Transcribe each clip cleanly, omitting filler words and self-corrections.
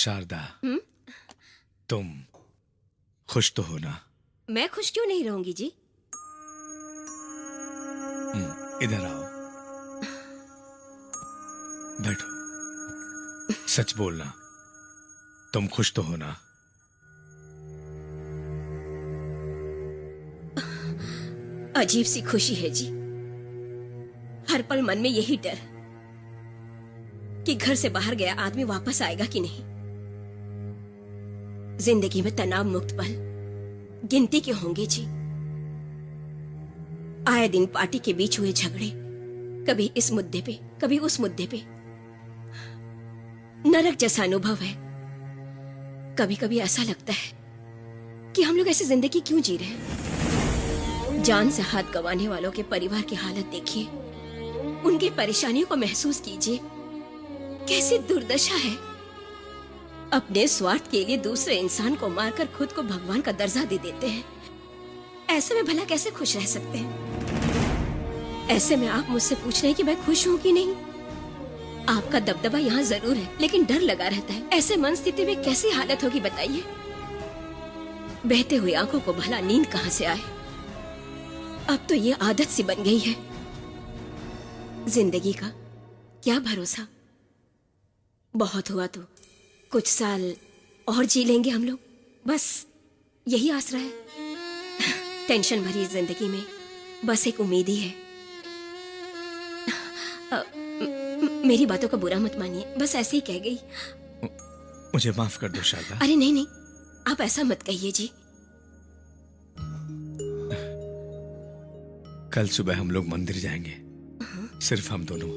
शारदा, हम्म? तुम खुश तो हो ना? मैं खुश क्यों नहीं रहूंगी जी? इधर आओ, बैठो। सच बोलना, तुम खुश तो हो ना? अजीब सी खुशी है जी। हर पल मन में यही डर कि घर से बाहर गया आदमी वापस आएगा कि नहीं। जिंदगी में तनाव मुक्त पल गिनती के होंगे जी। आए दिन पार्टी के बीच हुए झगड़े, कभी इस मुद्दे पे कभी उस मुद्दे पे, नरक जैसा अनुभव है। कभी कभी ऐसा लगता है कि हम लोग ऐसी जिंदगी क्यों जी रहे हैं। जान से हाथ गंवाने वालों के परिवार की हालत देखिए, उनकी परेशानियों को महसूस कीजिए। कैसी दुर्दशा है। अपने स्वार्थ के लिए दूसरे इंसान को मारकर खुद को भगवान का दर्जा दे देते हैं। ऐसे में भला कैसे खुश रह सकते हैं? ऐसे में आप मुझसे पूछ रहे हैं कि मैं खुश हूं कि नहीं। आपका दबदबा यहाँ जरूर है, लेकिन डर लगा रहता है। ऐसे मन स्थिति में कैसी हालत होगी बताइए। बहते हुए आंखों को भला नींद कहाँ से आए। अब तो ये आदत सी बन गई है। जिंदगी का क्या भरोसा। बहुत हुआ तो कुछ साल और जी लेंगे हम लोग, बस यही आसरा है। टेंशन भरी जिंदगी में बस एक उम्मीद ही है। मेरी बातों का बुरा मत मानिए, बस ऐसे ही कह गई। मुझे माफ कर दो शारदा। अरे नहीं नहीं, आप ऐसा मत कहिए जी। कल सुबह हम लोग मंदिर जाएंगे, सिर्फ हम दोनों।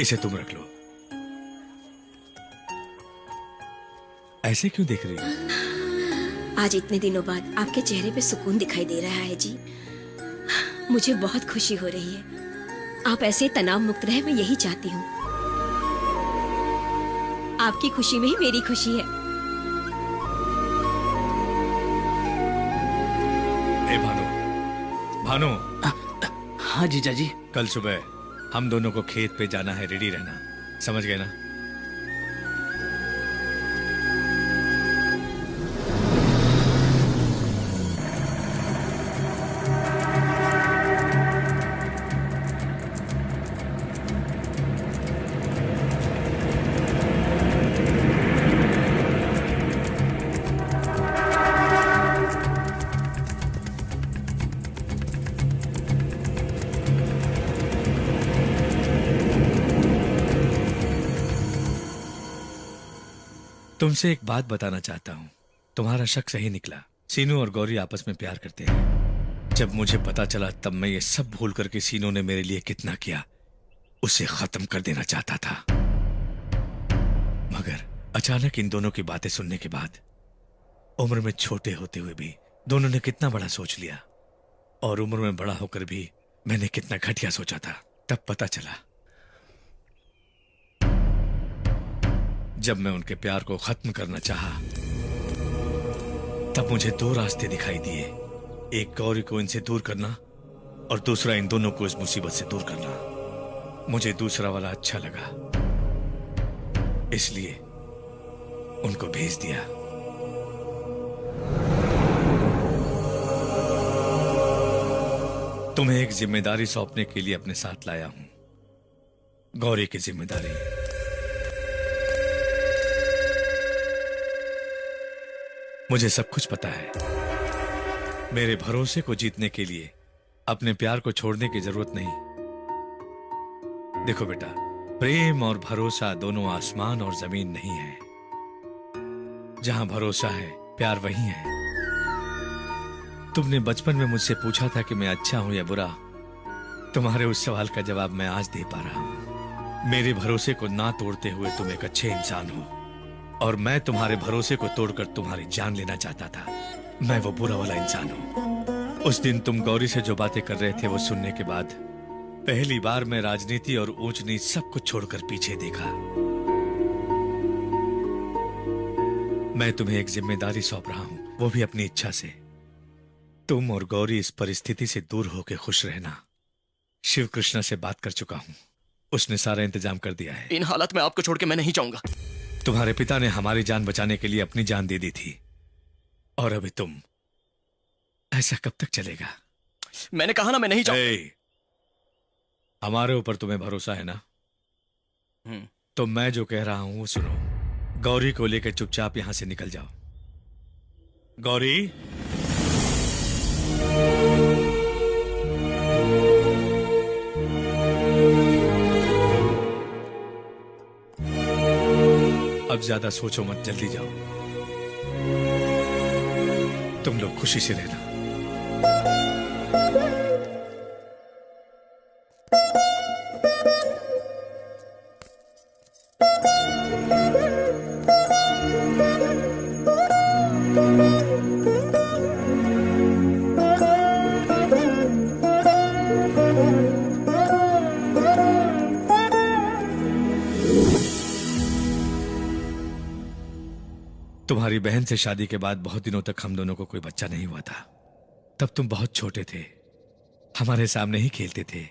इसे तुम रख लो। ऐसे क्यों देख रही हो? आज इतने दिनों बाद आपके चेहरे पे सुकून दिखाई दे रहा है जी। मुझे बहुत खुशी हो रही है। आप ऐसे तनाव मुक्त रहे, मैं यही चाहती हूँ। आपकी खुशी में ही मेरी खुशी है। ए भानु, भानु। हाँ जीजा जी। कल सुबह हम दोनों को खेत पे जाना है, रेडी रहना, समझ गए ना? तुमसे एक बात बताना चाहता हूं। तुम्हारा शक सही निकला। सीनू और गौरी आपस में प्यार करते हैं। जब मुझे पता चला तब मैं ये सब भूल करके सीनू ने मेरे लिए कितना किया उसे खत्म कर देना चाहता था। मगर अचानक इन दोनों की बातें सुनने के बाद, उम्र में छोटे होते हुए भी दोनों ने कितना बड़ा सोच लिया, और उम्र में बड़ा होकर भी मैंने कितना घटिया सोचा था। तब पता चला, जब मैं उनके प्यार को खत्म करना चाहा, तब मुझे दो रास्ते दिखाई दिए। एक गौरी को इनसे दूर करना और दूसरा इन दोनों को इस मुसीबत से दूर करना। मुझे दूसरा वाला अच्छा लगा, इसलिए उनको भेज दिया। तुम्हें एक जिम्मेदारी सौंपने के लिए अपने साथ लाया हूं, गौरी की जिम्मेदारी। मुझे सब कुछ पता है। मेरे भरोसे को जीतने के लिए अपने प्यार को छोड़ने की जरूरत नहीं। देखो बेटा, प्रेम और भरोसा दोनों आसमान और जमीन नहीं है। जहां भरोसा है प्यार वही है। तुमने बचपन में मुझसे पूछा था कि मैं अच्छा हूं या बुरा। तुम्हारे उस सवाल का जवाब मैं आज दे पा रहा हूं। मेरे भरोसे को ना तोड़ते हुए तुम एक अच्छे इंसान हो, और मैं तुम्हारे भरोसे को तोड़कर तुम्हारी जान लेना चाहता था। मैं वो बुरा वाला इंसान हूं। उस दिन तुम गौरी से जो बातें कर रहे थे वो सुनने के बाद पहली बार मैं राजनीति और ऊंच नीच सब कुछ छोड़कर पीछे देखा। मैं तुम्हें एक जिम्मेदारी सौंप रहा हूं, वो भी अपनी इच्छा से। तुम और गौरी इस परिस्थिति से दूर होकर खुश रहना। शिव कृष्णा से बात कर चुका हूं, उसने सारा इंतजाम कर दिया है। इन हालात में आपको छोड़ के मैं नहीं जाऊंगा। तुम्हारे पिता ने हमारी जान बचाने के लिए अपनी जान दे दी थी, और अभी तुम। ऐसा कब तक चलेगा? मैंने कहा ना मैं नहीं जाऊंगा। ए, हमारे ऊपर तुम्हें भरोसा है ना? तो मैं जो कह रहा हूं वो सुनो। गौरी को लेकर चुपचाप यहां से निकल जाओ। गौरी, अब ज्यादा सोचो मत, जल्दी जाओ। तुम लोग खुशी से रहना। तुम्हारी बहन से शादी के बाद बहुत दिनों तक हम दोनों को कोई बच्चा नहीं हुआ था। तब तुम बहुत छोटे थे, हमारे सामने ही खेलते थे।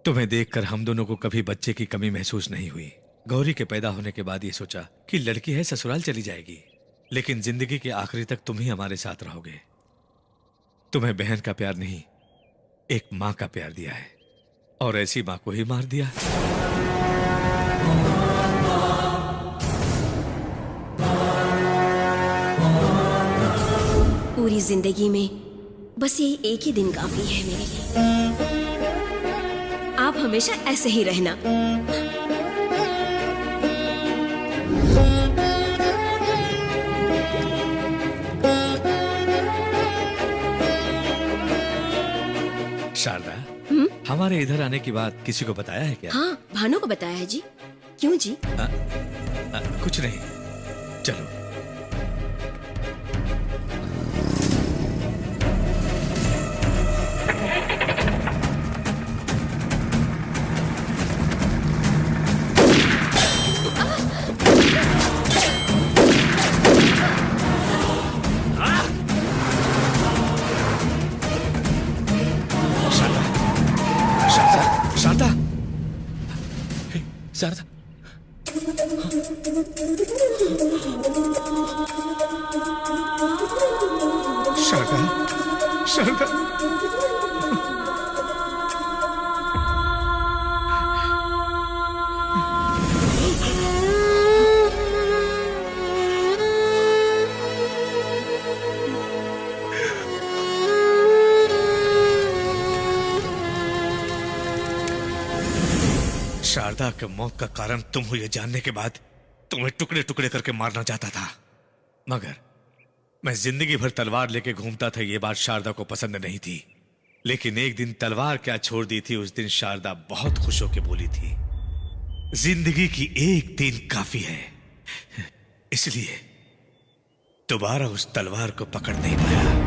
तुम्हें देखकर हम दोनों को कभी बच्चे की कमी महसूस नहीं हुई। गौरी के पैदा होने के बाद ये सोचा कि लड़की है, ससुराल चली जाएगी, लेकिन जिंदगी के आखिरी तक तुम ही हमारे साथ रहोगे। तुम्हें बहन का प्यार नहीं, एक मां का प्यार दिया है, और ऐसी मां को ही मार दिया। पूरी जिंदगी में बस ये एक ही दिन काफी है मेरे लिए। आप हमेशा ऐसे ही रहना। शारदा, हमारे इधर आने की बात किसी को बताया है क्या? हाँ, भानु को बताया है जी। क्यों जी? कुछ नहीं, चलो। शारदा, शारदा, शारदा, शारदा के मौत का कारण तुम हो ये जानने के बाद तुम्हें टुकड़े टुकड़े करके मारना चाहता था, मगर मैं जिंदगी भर तलवार लेके घूमता था, ये बात शारदा को पसंद नहीं थी। लेकिन एक दिन तलवार क्या छोड़ दी थी, उस दिन शारदा बहुत खुश होकर बोली थी, जिंदगी की एक दिन काफी है। इसलिए दोबारा उस तलवार को पकड़ नहीं पाया।